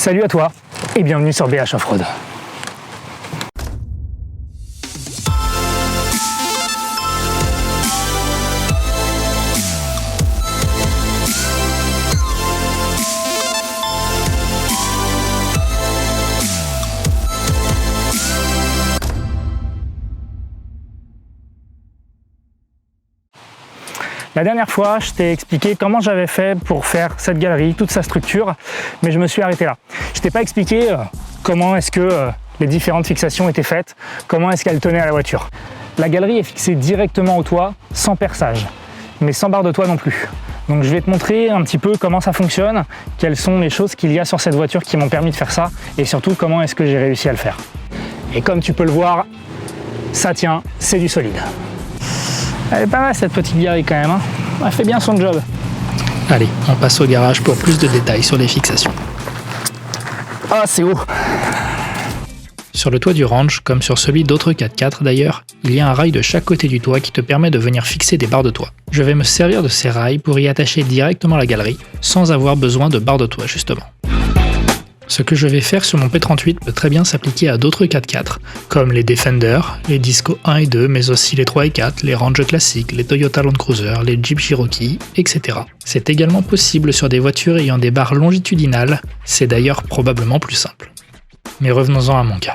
Salut à toi et bienvenue sur BH Offroad. La dernière fois, je t'ai expliqué comment j'avais fait pour faire cette galerie, toute sa structure, mais je me suis arrêté là. Je t'ai pas expliqué comment est-ce que les différentes fixations étaient faites, comment est-ce qu'elles tenaient à la voiture. La galerie est fixée directement au toit, sans perçage, mais sans barre de toit non plus. Donc je vais te montrer un petit peu comment ça fonctionne, quelles sont les choses qu'il y a sur cette voiture qui m'ont permis de faire ça, et surtout comment est-ce que j'ai réussi à le faire. Et comme tu peux le voir, ça tient, c'est du solide. Elle est pas mal cette petite galerie quand même, hein. Elle fait bien son job. Allez, on passe au garage pour plus de détails sur les fixations. Ah, c'est haut. Sur le toit du ranch, comme sur celui d'autres 4x4 d'ailleurs, il y a un rail de chaque côté du toit qui te permet de venir fixer des barres de toit. Je vais me servir de ces rails pour y attacher directement la galerie, sans avoir besoin de barres de toit justement. Ce que je vais faire sur mon P38 peut très bien s'appliquer à d'autres 4x4, comme les Defender, les Disco 1 et 2, mais aussi les 3 et 4, les Ranger classiques, les Toyota Land Cruiser, les Jeep Cherokee, etc. C'est également possible sur des voitures ayant des barres longitudinales, c'est d'ailleurs probablement plus simple. Mais revenons-en à mon cas.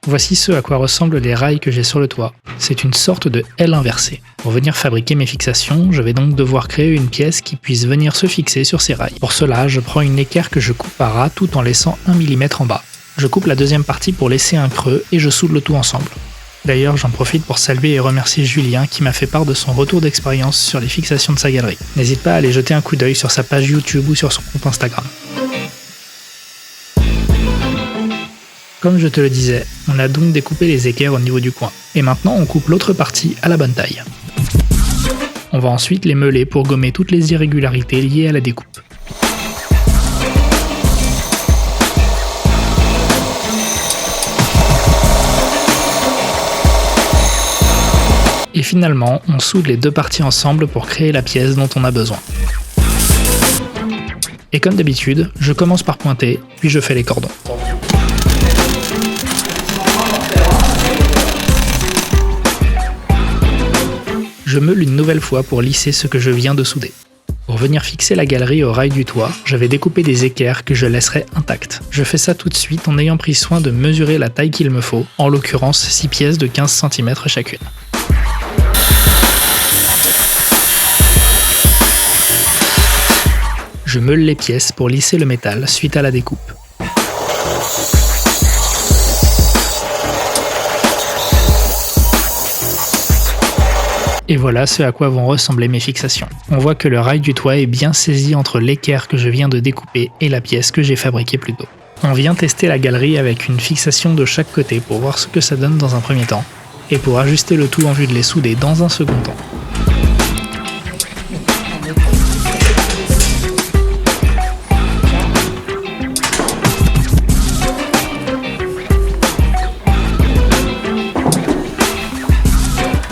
Voici ce à quoi ressemblent les rails que j'ai sur le toit. C'est une sorte de L inversée. Pour venir fabriquer mes fixations, je vais donc devoir créer une pièce qui puisse venir se fixer sur ces rails. Pour cela, je prends une équerre que je coupe à ras tout en laissant 1 mm en bas. Je coupe la deuxième partie pour laisser un creux et je soude le tout ensemble. D'ailleurs, j'en profite pour saluer et remercier Julien qui m'a fait part de son retour d'expérience sur les fixations de sa galerie. N'hésite pas à aller jeter un coup d'œil sur sa page YouTube ou sur son compte Instagram. Comme je te le disais, on a donc découpé les équerres au niveau du coin. Et maintenant on coupe l'autre partie à la bonne taille. On va ensuite les meuler pour gommer toutes les irrégularités liées à la découpe. Et finalement, on soude les deux parties ensemble pour créer la pièce dont on a besoin. Et comme d'habitude, je commence par pointer, puis je fais les cordons. Je meule une nouvelle fois pour lisser ce que je viens de souder. Pour venir fixer la galerie au rail du toit, je vais découper des équerres que je laisserai intactes. Je fais ça tout de suite en ayant pris soin de mesurer la taille qu'il me faut, en l'occurrence 6 pièces de 15 cm chacune. Je meule les pièces pour lisser le métal suite à la découpe. Et voilà ce à quoi vont ressembler mes fixations. On voit que le rail du toit est bien saisi entre l'équerre que je viens de découper et la pièce que j'ai fabriquée plus tôt. On vient tester la galerie avec une fixation de chaque côté pour voir ce que ça donne dans un premier temps, et pour ajuster le tout en vue de les souder dans un second temps.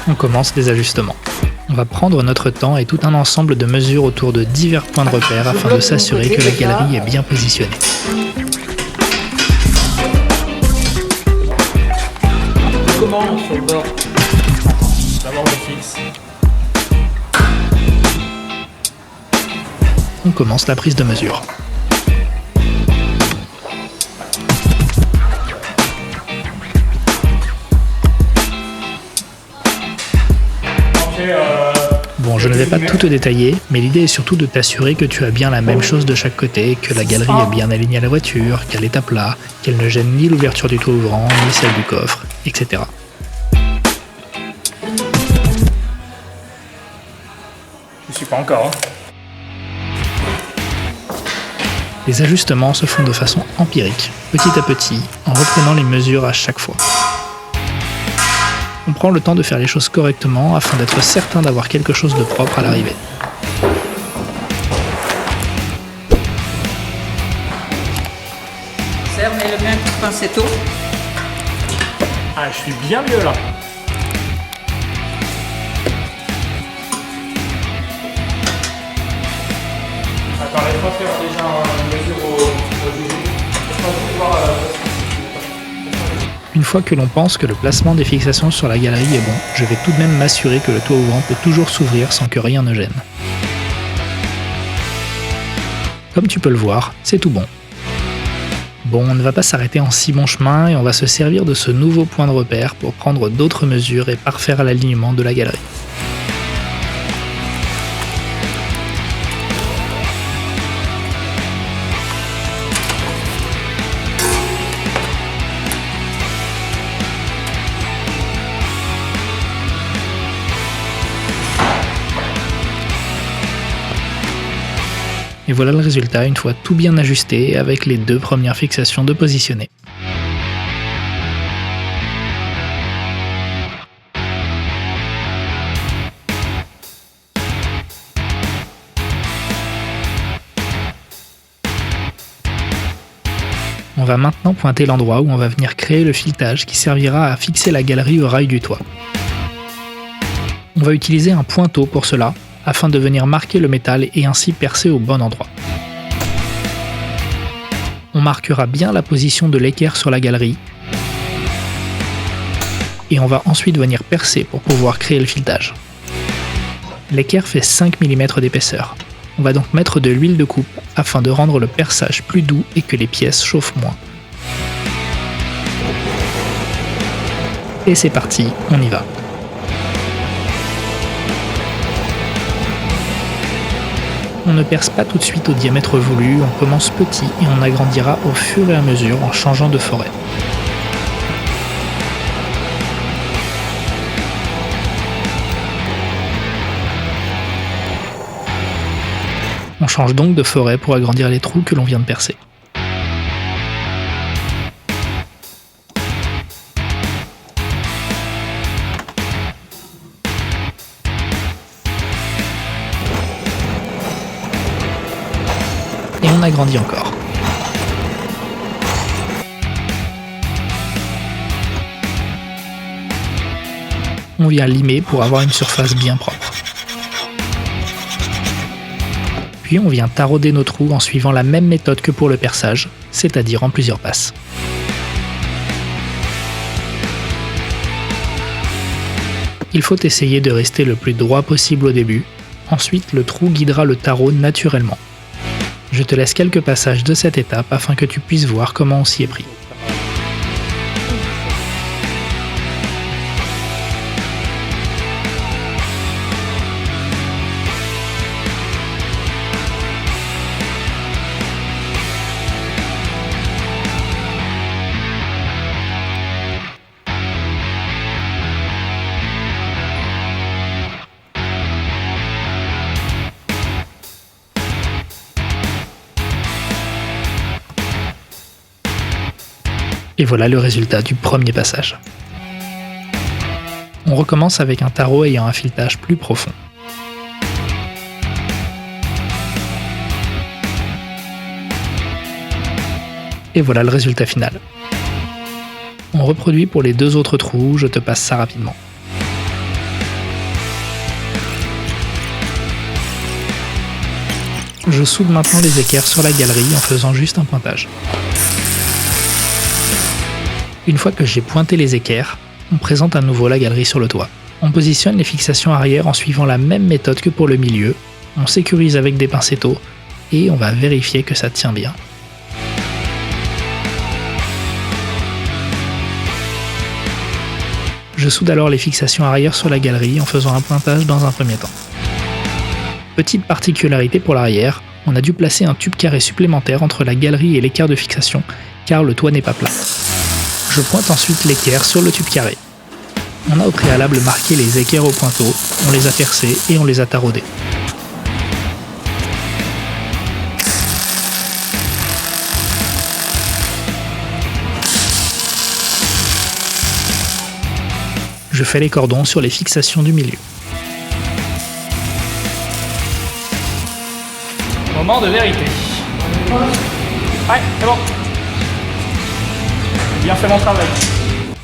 On commence les ajustements. On va prendre notre temps et tout un ensemble de mesures autour de divers points de repère afin de s'assurer que la galerie est bien positionnée. Comment sur le bord? D'abord on fixe. On commence la prise de mesure. Bon, je ne vais pas tout te détailler, mais l'idée est surtout de t'assurer que tu as bien la même chose de chaque côté, que la galerie est bien alignée à la voiture, qu'elle est à plat, qu'elle ne gêne ni l'ouverture du toit ouvrant, ni celle du coffre, etc. Je suis pas encore. Les ajustements se font de façon empirique, petit à petit, en reprenant les mesures à chaque fois. On prend le temps de faire les choses correctement afin d'être certain d'avoir quelque chose de propre à l'arrivée. Serre, mets-le bien un coup de pincetto. Ah, je suis bien mieux là. Attends, laisse-moi faire déjà une mesure au fois que l'on pense que le placement des fixations sur la galerie est bon, je vais tout de même m'assurer que le toit ouvrant peut toujours s'ouvrir sans que rien ne gêne. Comme tu peux le voir, c'est tout bon. Bon, on ne va pas s'arrêter en si bon chemin et on va se servir de ce nouveau point de repère pour prendre d'autres mesures et parfaire l'alignement de la galerie. Et voilà le résultat une fois tout bien ajusté avec les 2 premières fixations de positionner. On va maintenant pointer l'endroit où on va venir créer le filetage qui servira à fixer la galerie au rail du toit. On va utiliser un pointeau pour cela, afin de venir marquer le métal et ainsi percer au bon endroit. On marquera bien la position de l'équerre sur la galerie et on va ensuite venir percer pour pouvoir créer le filetage. L'équerre fait 5 mm d'épaisseur. On va donc mettre de l'huile de coupe afin de rendre le perçage plus doux et que les pièces chauffent moins. Et c'est parti, on y va. On ne perce pas tout de suite au diamètre voulu, on commence petit et on agrandira au fur et à mesure en changeant de forêt. On change donc de forêt pour agrandir les trous que l'on vient de percer. Et on agrandit encore. On vient limer pour avoir une surface bien propre. Puis on vient tarauder nos trous en suivant la même méthode que pour le perçage, c'est-à-dire en plusieurs passes. Il faut essayer de rester le plus droit possible au début, ensuite le trou guidera le tarot naturellement. Je te laisse quelques passages de cette étape afin que tu puisses voir comment on s'y est pris. Et voilà le résultat du premier passage. On recommence avec un tarot ayant un filetage plus profond. Et voilà le résultat final. On reproduit pour les 2 autres trous, je te passe ça rapidement. Je soude maintenant les équerres sur la galerie en faisant juste un pointage. Une fois que j'ai pointé les équerres, on présente à nouveau la galerie sur le toit. On positionne les fixations arrière en suivant la même méthode que pour le milieu, on sécurise avec des pincettos et on va vérifier que ça tient bien. Je soude alors les fixations arrière sur la galerie en faisant un pointage dans un premier temps. Petite particularité pour l'arrière, on a dû placer un tube carré supplémentaire entre la galerie et l'équerre de fixation car le toit n'est pas plat. Je pointe ensuite l'équerre sur le tube carré. On a au préalable marqué les équerres au pointeau, on les a percées et on les a taraudées. Je fais les cordons sur les fixations du milieu. Moment de vérité. Ouais, c'est bon. J'ai bien fait mon travail.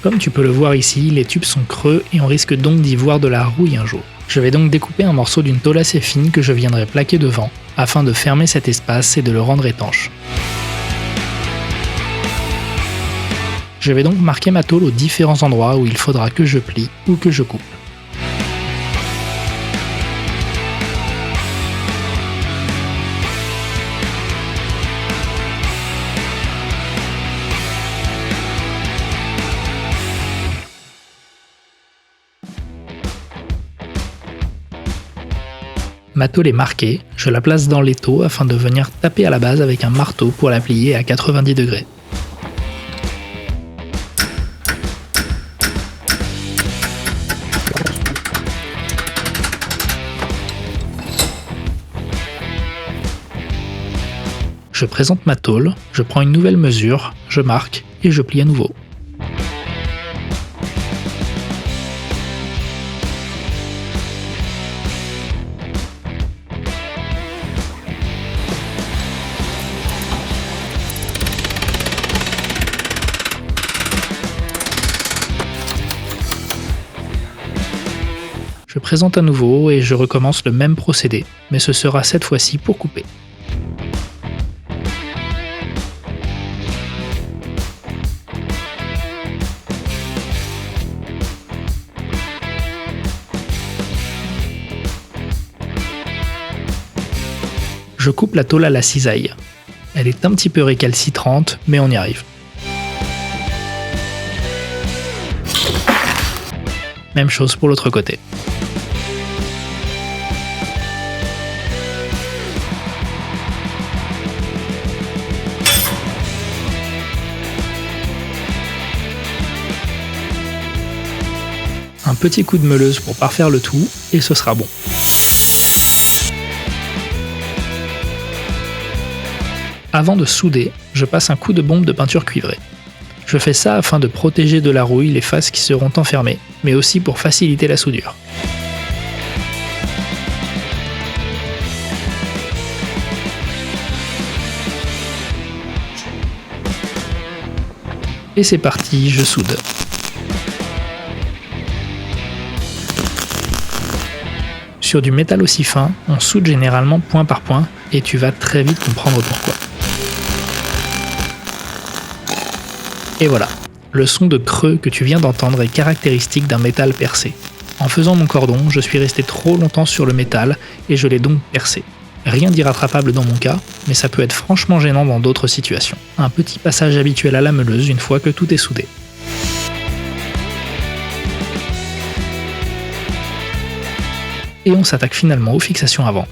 Comme tu peux le voir ici, les tubes sont creux et on risque donc d'y voir de la rouille un jour. Je vais donc découper un morceau d'une tôle assez fine que je viendrai plaquer devant, afin de fermer cet espace et de le rendre étanche. Je vais donc marquer ma tôle aux différents endroits où il faudra que je plie ou que je coupe. Ma tôle est marquée, je la place dans l'étau afin de venir taper à la base avec un marteau pour la plier à 90 degrés. Je présente ma tôle, je prends une nouvelle mesure, je marque et je plie à nouveau. Je présente à nouveau et je recommence le même procédé, mais ce sera cette fois-ci pour couper. Je coupe la tôle à la cisaille. Elle est un petit peu récalcitrante, mais on y arrive. Même chose pour l'autre côté. Un petit coup de meuleuse pour parfaire le tout, et ce sera bon. Avant de souder, je passe un coup de bombe de peinture cuivrée. Je fais ça afin de protéger de la rouille les faces qui seront enfermées, mais aussi pour faciliter la soudure. Et c'est parti, je soude. Sur du métal aussi fin, on soude généralement point par point, et tu vas très vite comprendre pourquoi. Et voilà, le son de creux que tu viens d'entendre est caractéristique d'un métal percé. En faisant mon cordon, je suis resté trop longtemps sur le métal et je l'ai donc percé. Rien d'irrattrapable dans mon cas, mais ça peut être franchement gênant dans d'autres situations. Un petit passage habituel à la meuleuse une fois que tout est soudé. Et on s'attaque finalement aux fixations avant.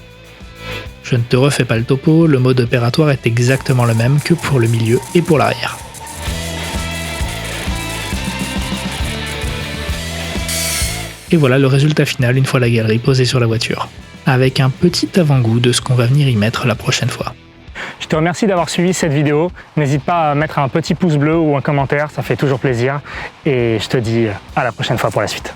Je ne te refais pas le topo, le mode opératoire est exactement le même que pour le milieu et pour l'arrière. Et voilà le résultat final une fois la galerie posée sur la voiture, avec un petit avant-goût de ce qu'on va venir y mettre la prochaine fois. Je te remercie d'avoir suivi cette vidéo. N'hésite pas à mettre un petit pouce bleu ou un commentaire, ça fait toujours plaisir. Et je te dis à la prochaine fois pour la suite.